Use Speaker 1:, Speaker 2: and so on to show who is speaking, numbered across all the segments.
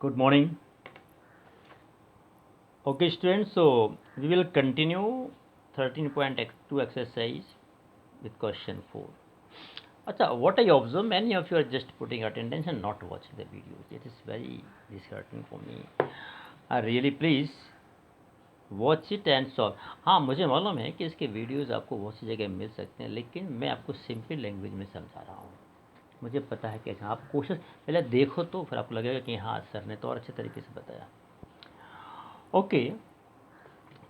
Speaker 1: Good morning. Okay, students, so we will continue 13.2 exercise with question 4. Acha, what I observe, many of you are just putting attendance and not watching the videos. It is very disheartening for me. Really, please watch it and solve. हाँ, मुझे मालूम है कि इसके videos आपको बहुत सी जगह मिल सकते हैं, लेकिन मैं आपको सिंपल लैंग्वेज में समझा रहा हूँ। मुझे पता है कैसे आप कोशिश पहले देखो, तो फिर आपको लगेगा कि हाँ, सर ने तो और अच्छे तरीके से बताया। ओके,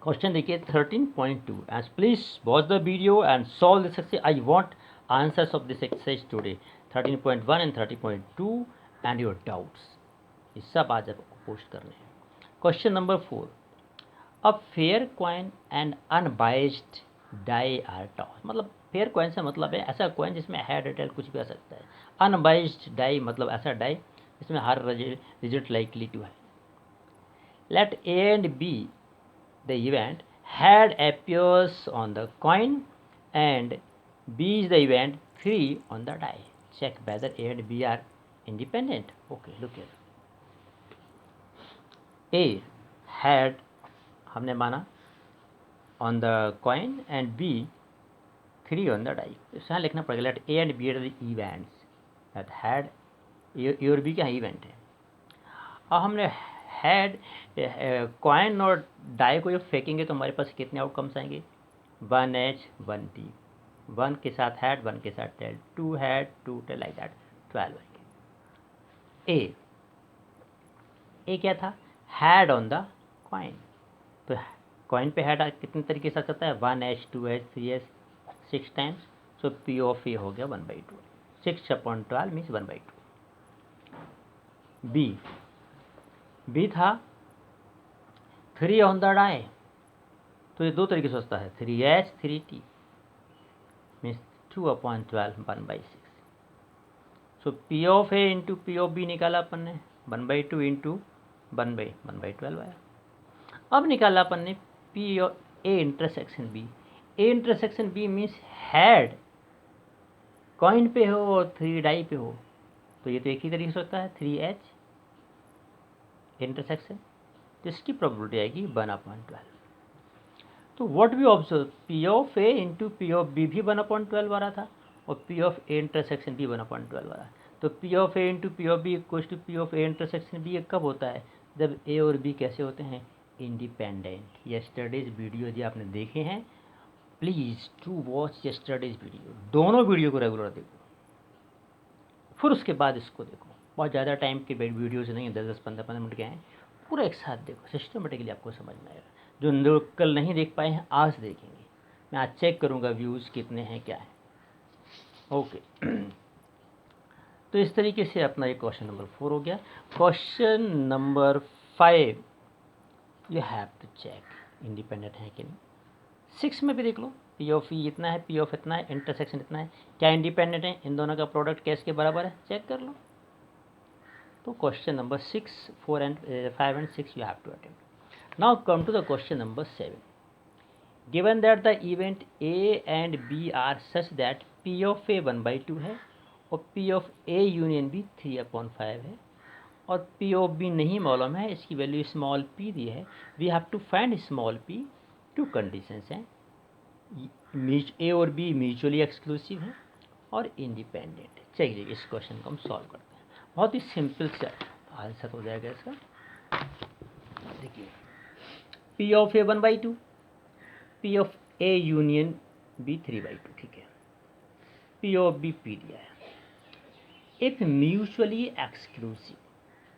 Speaker 1: क्वेश्चन देखिए 13.2। As please watch the video and solve this exercise. I want answers of this exercise today 13.1 and 13.2 and your doubts. ये सब आज आपको पोस्ट करने हैं। Question number 4। A fair coin and unbiased die are toss. मतलब fair coin से मतलब है ऐसा कॉइन जिसमें हेड टेल कुछ भी आ सकता है। अनबाइस्ड डाई मतलब ऐसा डाई जिसमें हर रिजल्ट लाइकली टू है। Let A and B the event, head appears on the coin and B is the event 3 on the die. Check whether A and B are independent. Okay, look here. A had हमने माना on the coin and B 3 on the die. यहाँ लिखना पड़ेगा let A and B are the events that had A और B क्या event है। और हमने हैड कॉइन और डाई को जब फेंकेंगे तो हमारे पास कितने आउटकम्स आएंगे, 1H 1T, 1 के साथ हैड 1 के साथ tail, 2 head 2 tail, like that 12 आएंगे। ए क्या था, हैड ऑन द कॉइन। तो कॉइन पे हैड कितने तरीके से आ सकता है, 1H 2H 3H 6 times. So P of A हो गया 1/2, 6/12 मीन्स 1/2। बी था 3 ऑन द डाई, तो ये दो तरीके से होता है, 3H 3T means 2/12 1/6। So P of A into P of B निकाला अपन ने, 1/2 इंटू 1/12 आया। अब निकाला अपन ने P A intersection B. A intersection B means head coin पे हो और 3 डाई पे हो, तो ये तो एक ही तरीके से होता है 3H इंटरसेक्शन, तो इसकी प्रोबेबिलिटी आएगी 1/12। तो what we observe, P of A into P of B भी 1/12 आ रहा था और पी ऑफ ए इंटरसेक्शन भी 1/12 आ रहा है। तो P of A into P of B equal to P of A intersection B कब होता है, जब ए और बी कैसे होते हैं, इंडिपेंडेंट। यस्टरडेज वीडियो यदि आपने देखे हैं, please to watch yesterday's video, दोनों वीडियो को रेगुलर देखो, फिर उसके बाद इसको देखो। बहुत ज़्यादा टाइम के वीडियोज़ नहीं, 10-10 15-15 मिनट के हैं, पूरा एक साथ देखो, सिस्टमेटिकली आपको समझ में आएगा। जो लोग कल नहीं देख पाए हैं आज देखेंगे। मैं आज चेक करूँगा व्यूज़ कितने हैं क्या है। ओके तो इस तरीके से अपना ये क्वेश्चन नंबर 4 हो गया। Question number 5 you have to check independent है कि नहीं। 6 में भी देख लो, पी ऑफ ई इतना है, पी ऑफ इतना है, इंटरसेक्शन इतना है, क्या इंडिपेंडेंट है, इन दोनों का प्रोडक्ट कैस के बराबर है, चेक कर लो। तो question number 6 4 and 5 and 6 you have to attempt. Now come to the question number 7. Given that the event A and B are such that P of A 1/2 है और P of A union B 3/5 है और P of B नहीं मालूम है, इसकी value small p दी है। We have to find small p। Two conditions हैं, A और B म्यूचुअली एक्सक्लूसिव है और इंडिपेंडेंट। चलिए इस क्वेश्चन को हम सॉल्व करते हैं। बहुत ही सिंपल सा आंसर हो जाएगा इसका। देखिए P of A 1/2, P of A union B 3/2, ठीक है। P ऑफ B P दिया है। इफ म्यूचुअली एक्सक्लूसिव,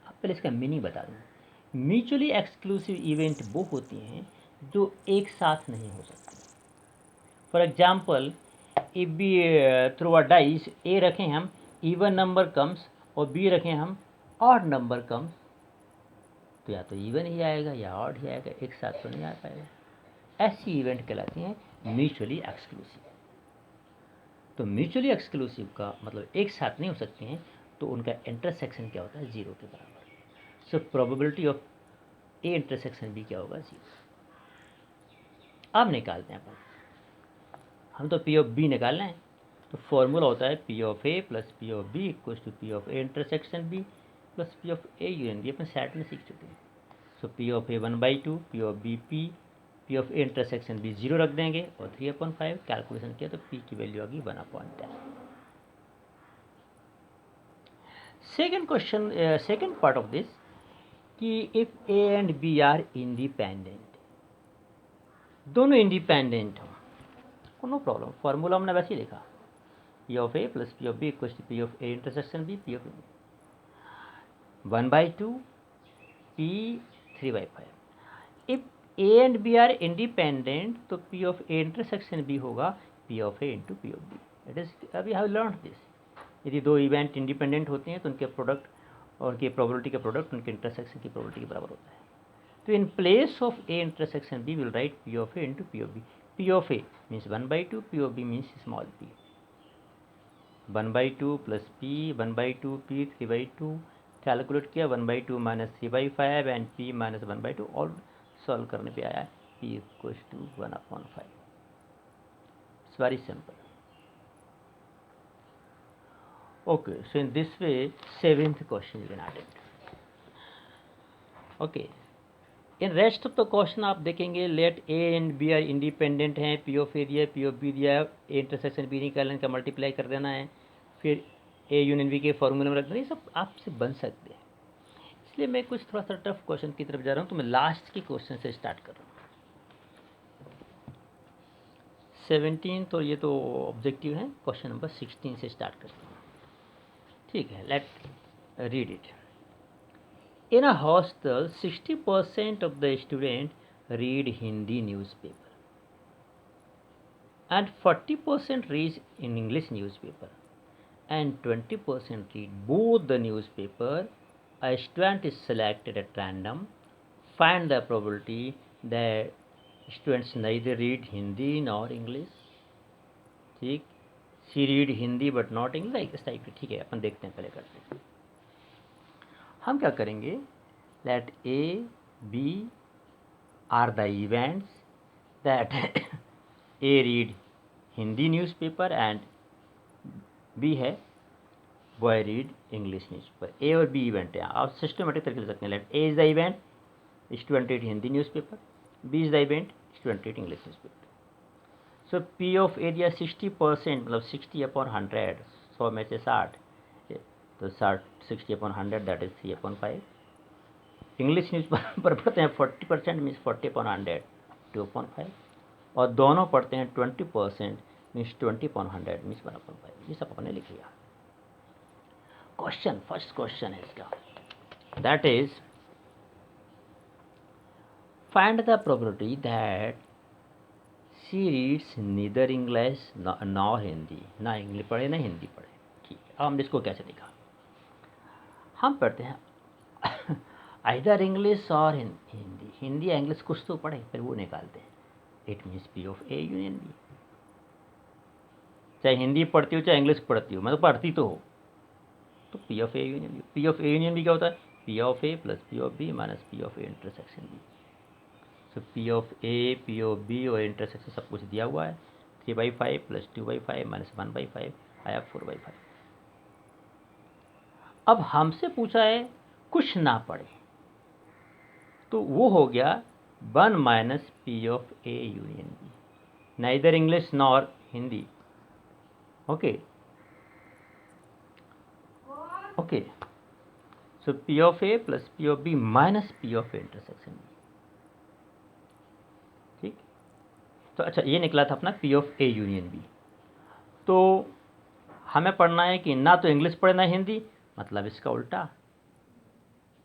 Speaker 1: अब पहले इसका मीनिंग बता दूँ। म्यूचुअली एक्सक्लूसिव इवेंट वो होती हैं जो एक साथ नहीं हो सकती। For example, if we throw a dice A रखें हम, इवन नंबर कम्स और बी रखें हम ऑड नंबर कम्स, तो या तो इवन ही आएगा या ऑड ही आएगा, एक साथ तो नहीं आ पाएगा। ऐसी इवेंट कहलाती हैं म्यूचुअली एक्सक्लूसिव। तो म्यूचुअली एक्सक्लूसिव का मतलब एक साथ नहीं हो सकते हैं, तो उनका इंटरसेक्शन क्या होता है, 0 के बराबर। So probability of A intersection B क्या होगा, 0। अब निकालते हैं अपन, हम तो पी ऑफ बी निकालना है। तो फॉर्मूला होता है P of A plus P of B equals to P of A intersection B plus P of A union B अपन सेट में सीख चुके हैं। So P of A 1/2, P of B P of A intersection B 0 रख देंगे और 3/5 calculation किया तो पी की वैल्यू आ गई 1/10। Second question, second part of this कि if A and B are independent, दोनों इंडिपेंडेंट हो, नो प्रॉब्लम, फॉर्मूला हमने वैसे ही लिखा, P of A plus P of B equals to P of A intersection B P of 1/2 P 3/5। If A and B are independent तो P of A intersection B होगा P of A into P of B. It is अभी have learn this. यदि दो event independent होते हैं तो उनके product और उनकी प्रोबेबिलिटी का प्रोडक्ट उनके इंटरसेक्शन की प्रोबेबिलिटी के बराबर होता है। तो in place of A intersection B will write P of A into P of B. P of A means 1/2, P of B means small P. 1/2 plus P 1/2 P 3/2 calculate किया, 1/2 minus 3/5 and P minus 1/2 और solve करने पे आया P equals to 1/5। It's very simple. Okay, so in this way, 7th question you can attempt. Okay, in rest of the question आप देखेंगे let A and B are independent हैं, P of A दिया है, P of B दिया है, ए intersection B निकालने का multiply कर देना है, फिर ए यूनियन बी के फॉर्मूले में रख देना, ये सब आपसे बन सकते हैं। इसलिए मैं कुछ थोड़ा सा टफ क्वेश्चन की तरफ जा रहा हूँ, तो मैं लास्ट के क्वेश्चन से स्टार्ट कर रहा हूँ। 17 तो ये तो ऑब्जेक्टिव है, क्वेश्चन नंबर 16 से स्टार्ट करता हूँ। ठीक है, let read it. In a hostel, 60% of the students read Hindi newspaper and 40% read in English newspaper and 20% read both the newspaper. A student is selected at random. Find the probability that students neither read Hindi nor English. ठीक, she read Hindi but not English, इस type की। ठीक है, अपन देखते हैं, पहले करते हैं। हम क्या करेंगे, let A B are the events that A read Hindi newspaper and B है boy read English newspaper. A और बी इवेंट है, आप सिस्टमेटिक तरीके से सकते हैं। Let A is the event, student read Hindi newspaper, B is the event, student read English newspaper. So P of A दिया 60%, मतलब 60/100, 100 में से 60, तो 60/100 दैट इज 3/5। इंग्लिश न्यूज़ पर पढ़ते हैं 40% मीन्स 40/100 2/5, और दोनों पढ़ते हैं 20% मीन्स 20/100 मीन्स 1/5। ये सब अपने लिख लिया। क्वेश्चन, फर्स्ट क्वेश्चन है इसका, that is find the probability that she reads neither English nor Hindi, ना इंग्लिश पढ़े ना हिंदी पढ़े। ठीक है, अब हम इसको कैसे लिखा, हम पढ़ते हैं आइदर इंग्लिश और हिंदी, हिंदी या इंग्लिश कुछ तो पढ़े, फिर वो निकालते हैं। It means P of A union B, चाहे हिंदी पढ़ती हो चाहे इंग्लिश पढ़ती हो, मतलब पढ़ती तो हो, तो P of A union B. P of A union B क्या होता है, P of A plus P of B minus P of A intersection B. So P of A, P of B और इंटरसेक्शन सब कुछ दिया हुआ है, 3/5 plus 2/5 minus 1/5 आया 4/5। अब हमसे पूछा है कुछ ना पढ़े, तो वो हो गया 1 minus P of A union B, neither English nor Hindi. Okay okay, so P of A plus P of B minus P of A intersection B. ठीक, तो अच्छा ये निकला था अपना P of A union B. तो हमें पढ़ना है कि ना तो इंग्लिश पढ़े ना हिंदी, मतलब इसका उल्टा,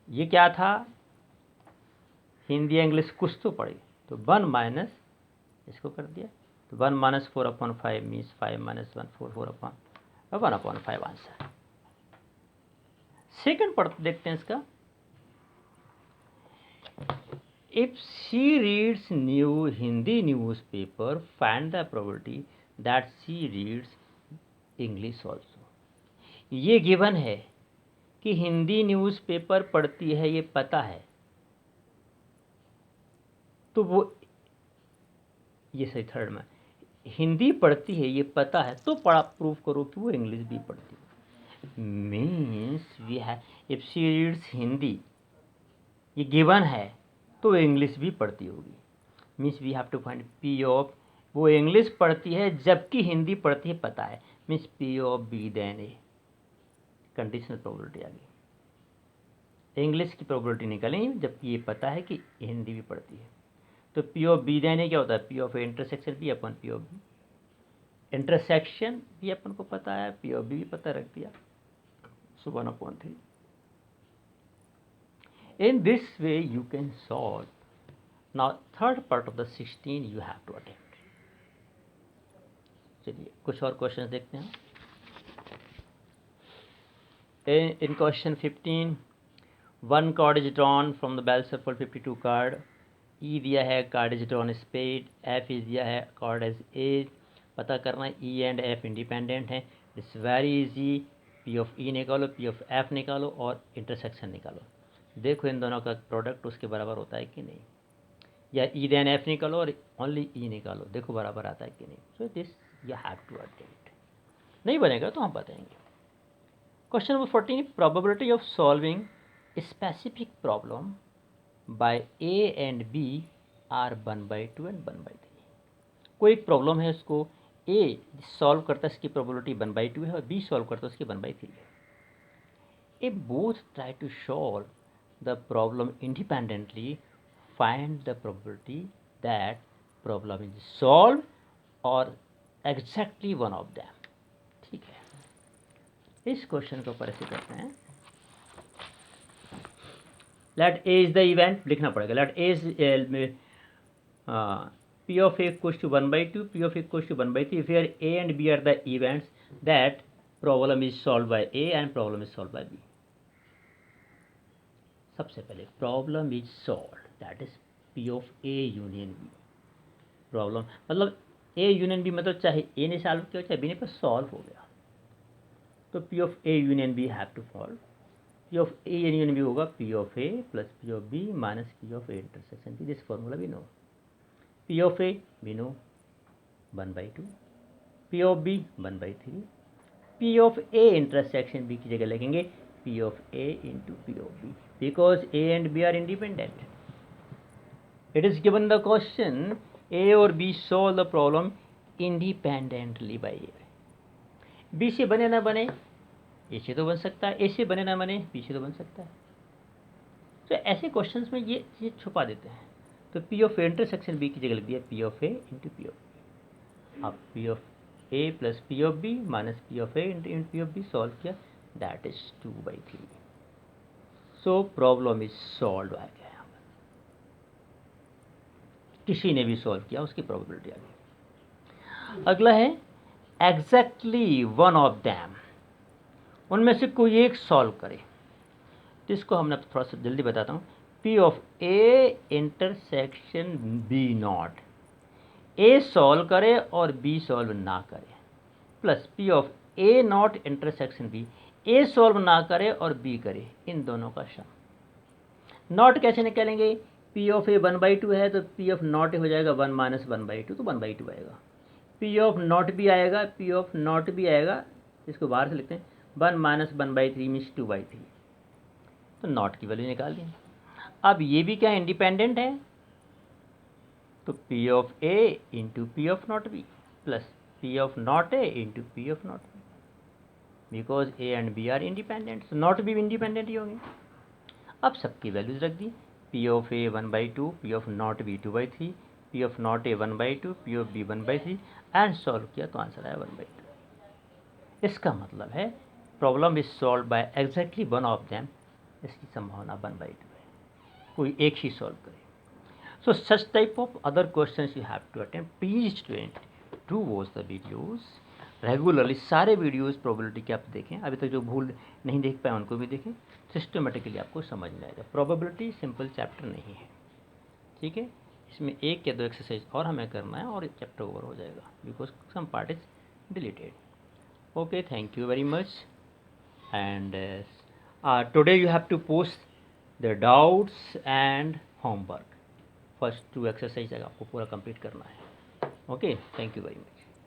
Speaker 1: ये क्या था, हिंदी इंग्लिश कुछ तो पढ़े, तो 1 माइनस इसको कर दिया, तो 1 minus 4/5 means 5 minus 1 4/1/5 answer. Second पढ़ देखते हैं इसका, if she reads new Hindi newspaper find the probability that she reads English also. ये गिवन है कि हिंदी न्यूज़पेपर पढ़ती है, ये पता है, तो वो ये सही थर्ड में हिंदी पढ़ती है ये पता है, तो पढ़ा प्रूफ करो कि वो इंग्लिश भी पढ़ती है। Means we have, if she reads Hindi, ये गिवन है, तो इंग्लिश भी पढ़ती होगी। Means we have to find P of, वो इंग्लिश पढ़ती है जबकि हिंदी पढ़ती है, पता है, means P of B then A, conditional probability आ गई। इंग्लिश की प्रोबेबिलिटी निकालेंगे जबकि ये पता है कि हिंदी भी पढ़ती है। तो P of B then A क्या होता है, P of A intersection B अपन पी ऑफ बी, इंटरसेक्शन भी अपन को पता है, पी ऑफ बी भी पता रख दिया, सो 1/3। In this way you can solve. Now third part of the 16 you have to attempt. चलिए कुछ और क्वेश्चन देखते हैं। In question 15, one card is drawn from the bell shuffle 52 card. E दिया है, card is drawn spade. F is दिया है, card as ace. पता करना है E and F इंडिपेंडेंट हैं। It's very easy. P of E निकालो, P of F निकालो और इंटरसेक्शन निकालो। देखो इन दोनों का प्रोडक्ट उसके बराबर होता है कि नहीं, या ई देन एफ निकालो और ओनली ई निकालो, देखो बराबर आता है कि नहीं। So this you have to attempt. नहीं बनेगा तो हम बताएंगे। Question number 14, probability of solving specific problem by A and B are 1/2 and 1/3। कोई एक प्रॉब्लम है, उसको ए सॉल्व करता है, इसकी प्रोबेबिलिटी 1/2 है, और बी सॉल्व करता है उसकी 1/3 है। A both try to solve the problem independently, find the probability that problem is solved or exactly one of them। ठीक है, इस क्वेश्चन को ऊपर ऐसे करते हैं। Let A is the event, लिखना पड़ेगा। Let A is P of A equals to 1/2, P of A equals to 1/3, where A and B are the events that problem is solved by A and problem is solved by B। सबसे पहले problem is solve, that is P of A union B. Problem मतलब A union B, मतलब चाहे ए ने solve किया चाहे B ने, पर सॉल्व हो गया। तो P of A union B have to solve. P of A union B होगा P of A plus P of B minus P of A intersection B. This formula we know. P of A we know 1/2, P of B 1/3, P of A intersection B की जगह लगेंगे P of A into P of B, because A and B are independent. It is given the question A or B solve the problem independently by A। B से बने ना बने A से तो बन सकता है, A से बने ना बने B से तो बन सकता है। तो ऐसे क्वेश्चंस में ये चीज़ छुपा देते हैं। तो P of A intersection B की जगह लग दिया P of A into P of B। अब P of A plus P of B minus P of A into P of B solve किया, that is 2/3। so problem is solved आ गया। यहाँ किसी ने भी सॉल्व किया, उसकी प्रोबेबिलिटी आ गई। अगला है एग्जैक्टली वन ऑफ दैम, उनमें से कोई एक सॉल्व करे। तो इसको हमने थोड़ा सा जल्दी बताता हूँ। P of A intersection B not, A solve करे और B सॉल्व ना करे, plus P of A not intersection B, A solve ना करे और B करे, इन दोनों का सम। नॉट कैसे निकालेंगे, P of A 1/2 है तो P of नॉट हो जाएगा 1 माइनस 1/2, तो 1/2 आएगा। P of नॉट भी आएगा, P of नॉट भी आएगा, इसको बाहर से लिखते हैं 1 माइनस 1/3 मीन्स 2/3, तो नॉट की वैल्यू निकाल दी। अब ये भी क्या इंडिपेंडेंट है, तो P of A into P of not B plus P of not A into P of not B, because A and B are independent, तो नॉट भी इंडिपेंडेंट ही होंगे। अब सबकी वैल्यूज रख दी, P of A 1/2, P of not B 2/3, P of not A 1/2, P of B 1/3 and solve किया तो आंसर आया 1/2। इसका मतलब है problem is solve by exactly one of them, इसकी संभावना 1/2 है, कोई एक ही सॉल्व करे। So such type of other questions you have to attempt. Please student do watch the videos regularly, सारे वीडियोज़ प्रोबेबिलिटी के आप देखें, अभी तक जो भूल नहीं देख पाए उनको भी देखें, सिस्टमेटिकली आपको समझ में आएगा। प्रोबेबिलिटी सिंपल चैप्टर नहीं है, ठीक है, इसमें 1 या 2 एक्सरसाइज और हमें करना है और चैप्टर ओवर हो जाएगा, because some part is deleted. Okay, thank you very much, and today you have to post the doubts and homework. First 2 exercise आपको पूरा कंप्लीट करना है। Okay, thank you very much.